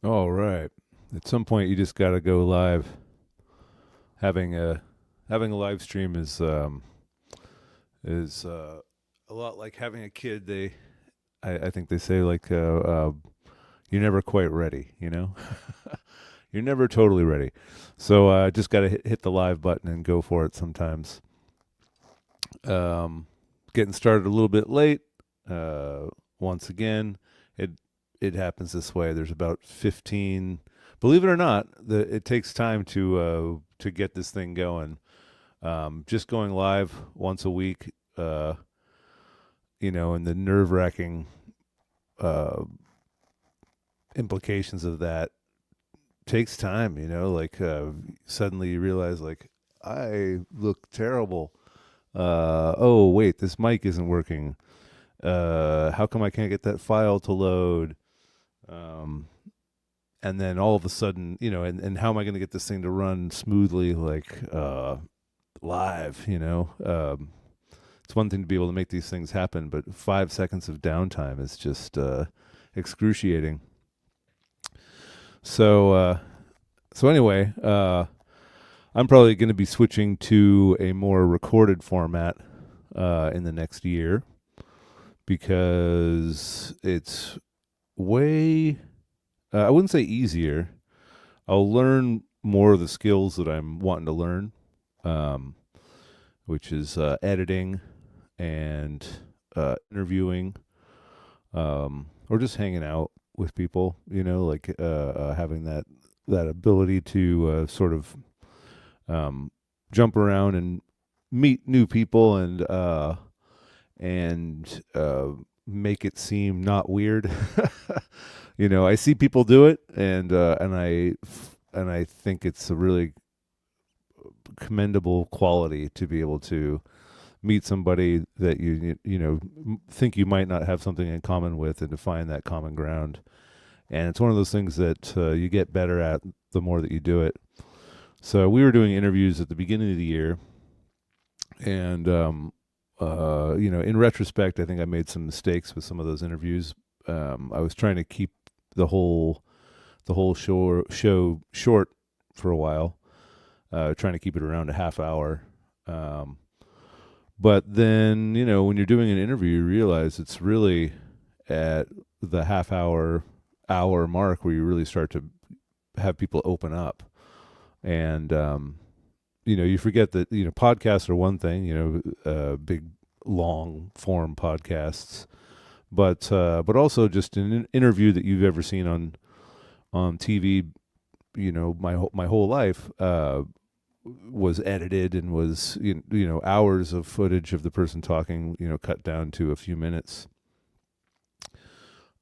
All right. At some point, you just got to go live. Having a having a live stream is a lot like having a kid. I think they say you're never quite ready. You're never totally ready. So just got to hit the live button and go for it. Sometimes um, getting started a little bit late. Uh, Once again, it it happens this way. There's about 15. Believe it or not, it takes time to get this thing going. Just going live once a week, and the nerve wracking uh, implications of that takes time. Suddenly you realize like I look terrible. Oh wait, this mic isn't working. How come I can't get that file to load? Um, and then all of a sudden, and how am I going to get this thing to run smoothly, live? It's one thing to be able to make these things happen, but 5 seconds of downtime is just excruciating. So, anyway, I'm probably going to be switching to a more recorded format in the next year because it's way, I wouldn't say easier. I'll learn more of the skills that I'm wanting to learn, um, which is editing and interviewing, or just hanging out with people. Having that ability to sort of um, jump around and meet new people and make it seem not weird. I see people do it, and I think it's a really commendable quality to be able to meet somebody that think you might not have something in common with, and to find that common ground. And it's one of those things that you get better at the more that you do it. So we were doing interviews at the beginning of the year, and in retrospect, I think I made some mistakes with some of those interviews. I was trying to keep the whole show short for a while, trying to keep it around a half hour. Um, but then, when you're doing an interview, you realize it's really at the hour mark where you really start to have people open up. And, you forget that, podcasts are one thing, big, long form podcasts, but also just an interview that you've ever seen on TV, my whole life, was edited and was hours of footage of the person talking, cut down to a few minutes.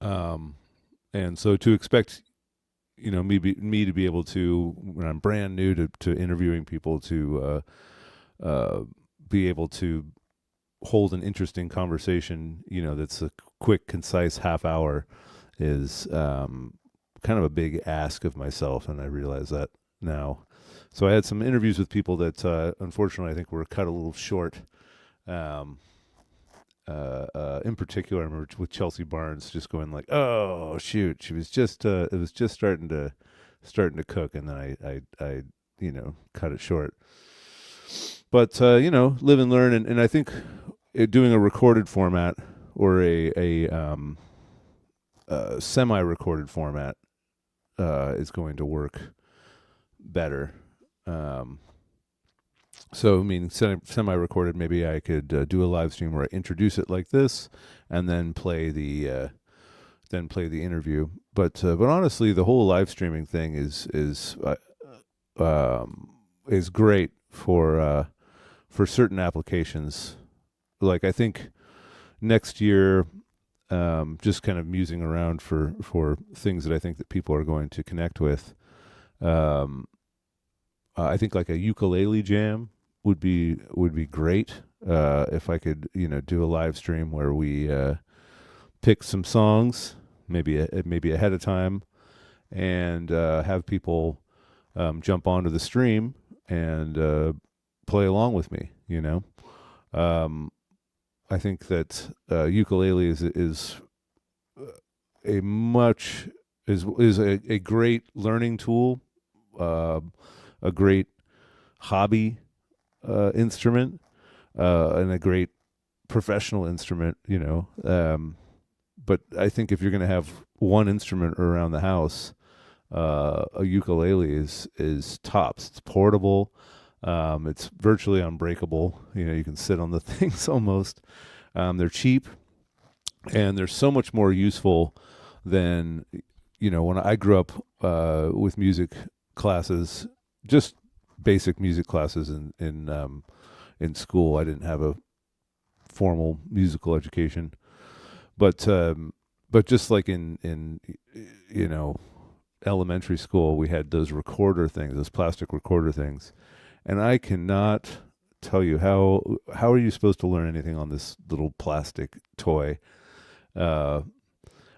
Um, and so to expect me to be able to, when I'm brand new to interviewing people, to be able to hold an interesting conversation, that's a quick, concise half hour, is kind of a big ask of myself, and I realize that now. So I had some interviews with people that, unfortunately, I think were cut a little short. Um, in particular, I remember with Chelsea Barnes just going like, "Oh shoot, she was just it was just starting to cook," and then I cut it short. But live and learn, and I think doing a recorded format or a semi-recorded format is going to work better. Um, so, I mean, semi-recorded, maybe I could do a live stream where I introduce it like this, and then play the interview. But honestly, the whole live streaming thing is great for certain applications. Like I think next year, just kind of musing around for things that I think that people are going to connect with. Um, I think like a ukulele jam would be great, if I could do a live stream where we pick some songs, maybe ahead of time, and have people jump onto the stream and play along with me. Um, I think that ukulele is a much is a great learning tool, uh, a great hobby instrument, and a great professional instrument. But I think if you're going to have one instrument around the house, a ukulele is tops. It's portable. It's virtually unbreakable. You can sit on the things almost. They're cheap, and they're so much more useful than when I grew up with music classes, just basic music classes in school. I didn't have a formal musical education, but just like in you know elementary school, we had those recorder things, those plastic recorder things, and I cannot tell you how are you supposed to learn anything on this little plastic toy. Uh,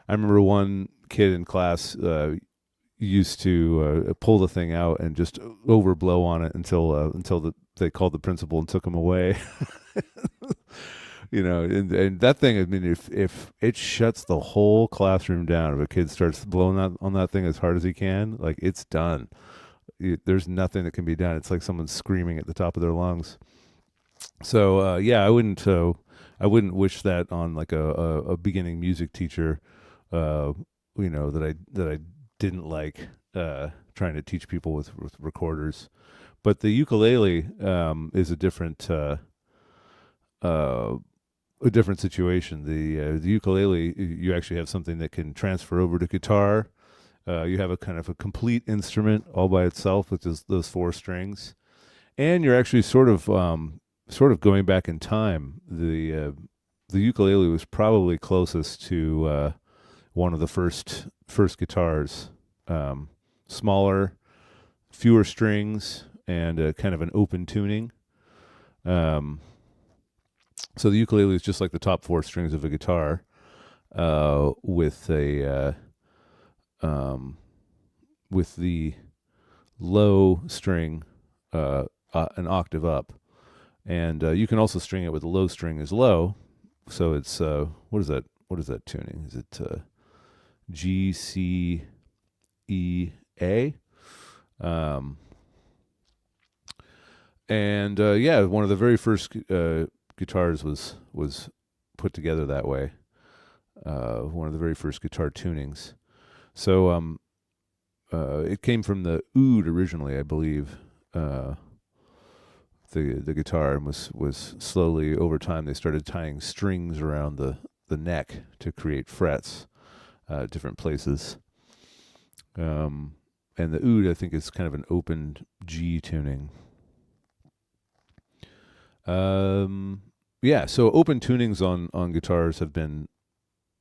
I remember one kid in class used to pull the thing out and just overblow on it until they called the principal and took him away. And that thing, I mean, if it shuts the whole classroom down, if a kid starts blowing on that thing as hard as he can, like, it's done. There's nothing that can be done. It's like someone screaming at the top of their lungs. So yeah, I wouldn't wish that on like a beginning music teacher. That I didn't like trying to teach people with recorders. But the ukulele is a different situation. The ukulele, you actually have something that can transfer over to guitar. You have a kind of a complete instrument all by itself with those four strings, and you're actually sort of going back in time. The ukulele was probably closest to one of the first guitars. Smaller, fewer strings, and kind of an open tuning. So the ukulele is just like the top four strings of a guitar, with the low string an octave up, and you can also string it with the low string as low. So it's what is that? What is that tuning? Is it G C E A? Um, and yeah, one of the very first guitars was put together that way. One of the very first guitar tunings. So it came from the oud originally, I believe. The guitar, and was slowly over time they started tying strings around the neck to create frets, different places. And the oud, I think, is kind of an open G tuning. Yeah, so open tunings on guitars have been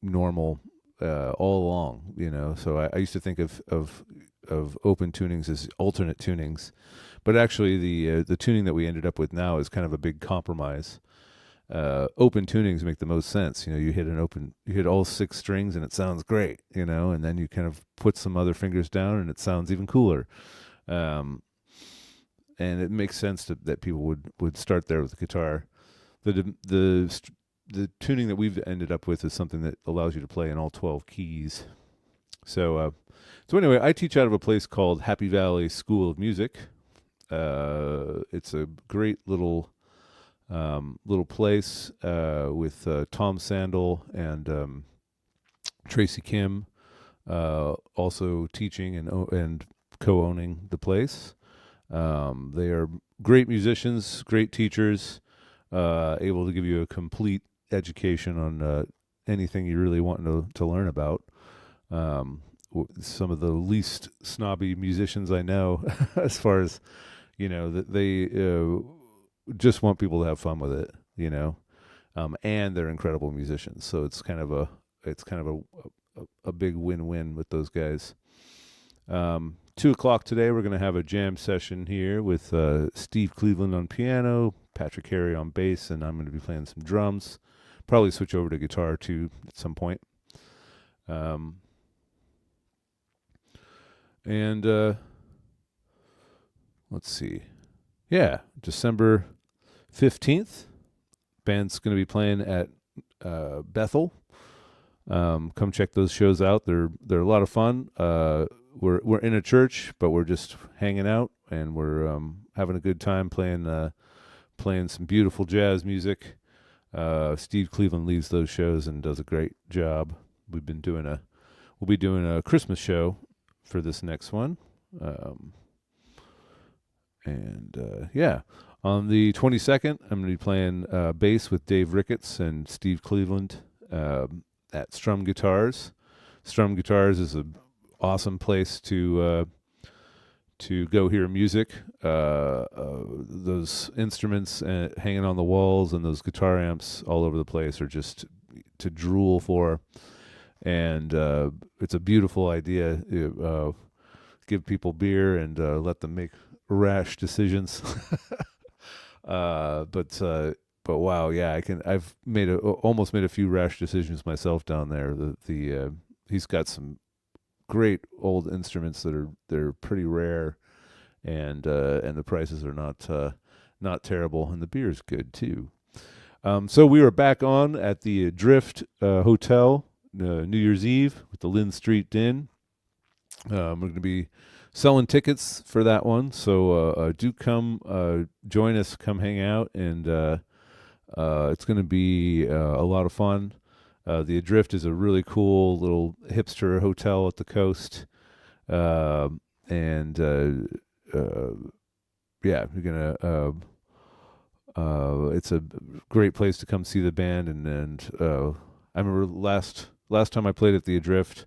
normal all along. So I used to think of open tunings as alternate tunings, but actually the tuning that we ended up with now is kind of a big compromise. Open tunings make the most sense. You hit all six strings and it sounds great. And then you kind of put some other fingers down and it sounds even cooler. And it makes sense that people would start there with the guitar. The tuning that we've ended up with is something that allows you to play in all 12 keys. So anyway, I teach out of a place called Happy Valley School of Music. It's a great little place with Tom Sandel and Tracy Kim also teaching and co-owning the place. They are great musicians, great teachers, able to give you a complete education on anything you really want to learn about. Some of the least snobby musicians I know, as far as that they just want people to have fun with it, and they're incredible musicians. So it's kind of a big win-win with those guys. 2:00 today, we're going to have a jam session here with Steve Cleveland on piano, Patrick Harry on bass, and I'm going to be playing some drums. Probably switch over to guitar too at some point. And let's see. Yeah, December 15th, band's going to be playing at Bethel. Come check those shows out. They're a lot of fun. We're in a church, but we're just hanging out, and we're having a good time playing some beautiful jazz music. Steve Cleveland leads those shows and does a great job. We'll be doing a Christmas show for this next one. Yeah, on the 22nd, I'm going to be playing bass with Dave Ricketts and Steve Cleveland at Strum Guitars. Strum Guitars is an awesome place to go hear music. Those instruments hanging on the walls and those guitar amps all over the place are just to drool for. And it's a beautiful idea. Give people beer and let them make rash decisions. But wow, yeah, I've almost made a few rash decisions myself down there. He's got some great old instruments they're pretty rare, and the prices are not terrible, and the beer's good too. So we were back on at the Drift Hotel New Year's Eve with the Lynn Street Din. We're going to be selling tickets for that one, so do come join us, come hang out, and it's going to be a lot of fun. The Adrift is a really cool little hipster hotel at the coast, and yeah, you're gonna. It's a great place to come see the band, and I remember last time I played at the Adrift,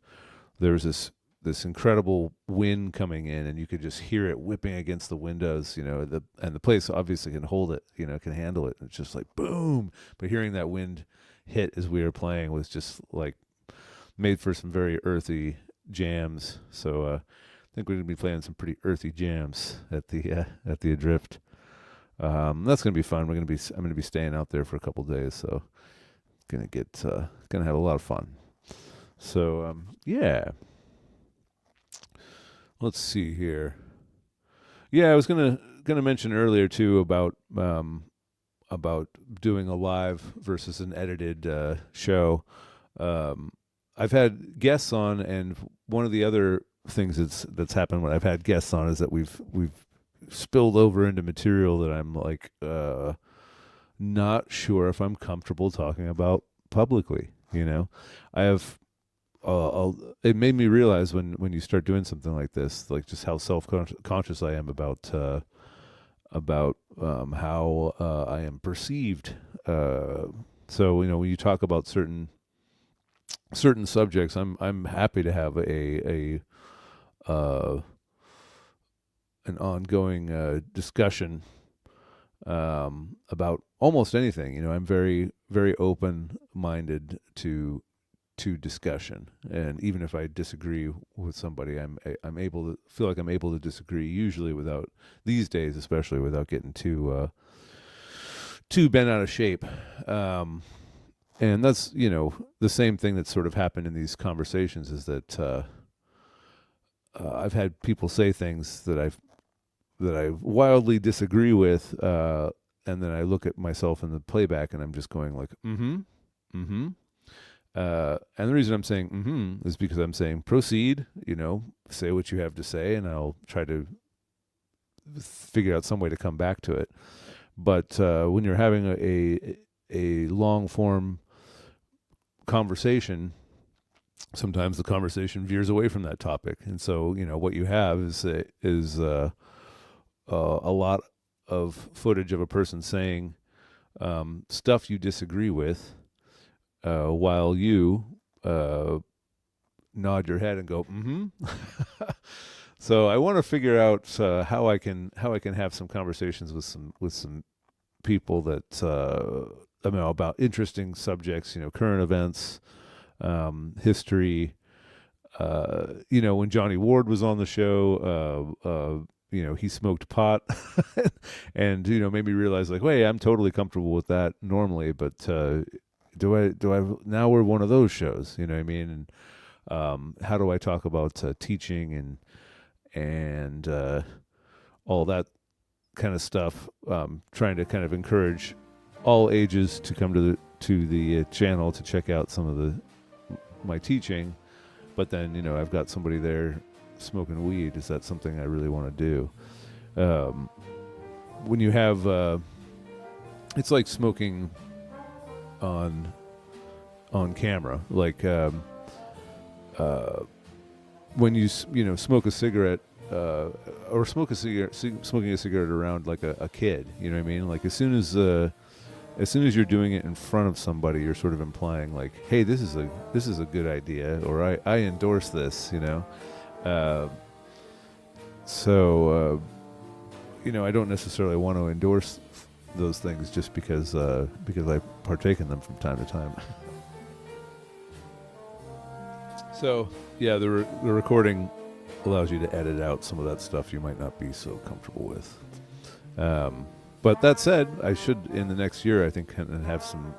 there was this incredible wind coming in, and you could just hear it whipping against the windows, and the place obviously can hold it, can handle it. It's just like boom, but hearing that wind hit as we were playing was just like made for some very earthy jams. So I think we're gonna be playing some pretty earthy jams at the Adrift. That's gonna be fun. I'm gonna be staying out there for a couple days, so gonna have a lot of fun. So yeah. Let's see here. Yeah, I was gonna mention earlier too about doing a live versus an edited show. I've had guests on, and one of the other things that's happened when I've had guests on is that we've spilled over into material that I'm like not sure if I'm comfortable talking about publicly. I have. It made me realize when you start doing something like this, like just how self-conscious I am about how I am perceived. So when you talk about certain subjects, I'm happy to have an ongoing discussion about almost anything. I'm very, very open-minded to discussion, and even if I disagree with somebody, I'm able to feel like I'm able to disagree, usually without, these days especially, without getting too bent out of shape. And that's the same thing that's sort of happened in these conversations, is that I've had people say things that I wildly disagree with, and then I look at myself in the playback and I'm just going like mm-hmm. And the reason I'm saying is because I'm saying proceed, say what you have to say, and I'll try to figure out some way to come back to it. But when you're having a long form conversation, sometimes the conversation veers away from that topic, and so what you have is a lot of footage of a person saying stuff you disagree with, while you nod your head and go So I want to figure out how I can have some conversations with some people that about interesting subjects, current events, history. When Johnny Ward was on the show, he smoked pot, and made me realize like, wait, I'm totally comfortable with that normally, but do I now we're one of those shows, you know what I mean? And how do I talk about teaching and all that kind of stuff? Trying to kind of encourage all ages to come to the channel to check out some of the my teaching, but then I've got somebody there smoking weed. Is that something I really want to do? When you have, it's like smoking on camera. Like when you smoke a cigarette, or smoking a cigarette around like a kid. You know what I mean? Like as soon as you're doing it in front of somebody, you're sort of implying like, hey, this is a good idea, or I endorse this. So I don't necessarily want to endorse those things just because I partake in them from time to time. So yeah, the recording allows you to edit out some of that stuff you might not be so comfortable with. But that said, I should in the next year, I think, have some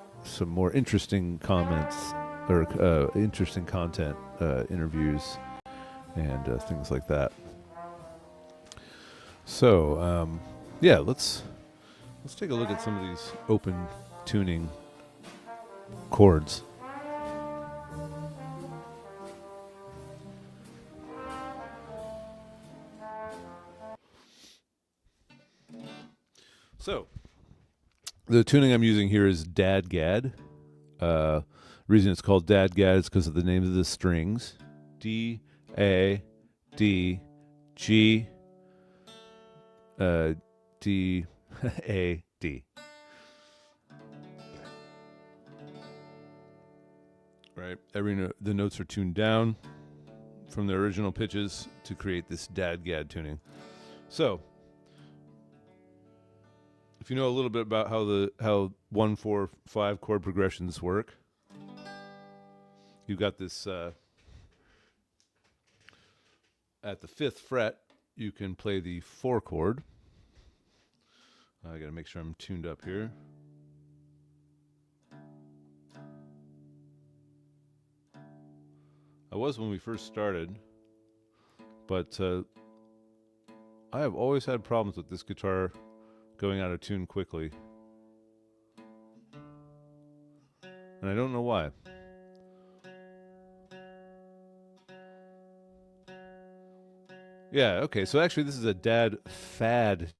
more interesting comments or interesting content, interviews, and things like that. So yeah, let's take a look at some of these open tuning chords. So, the tuning I'm using here is Dad Gad. The reason it's called Dad Gad is because of the name of the strings. D, A, D, G, D, A, D. Right? The notes are tuned down from the original pitches to create this Dad Gad tuning. So, if you know a little bit about how 1, 4, 5 chord progressions work, you've got this at the 5th fret, you can play the 4 chord. I got to make sure I'm tuned up here. I was when we first started, but I have always had problems with this guitar going out of tune quickly, and I don't know why. Yeah, okay, so actually this is a Dad Fad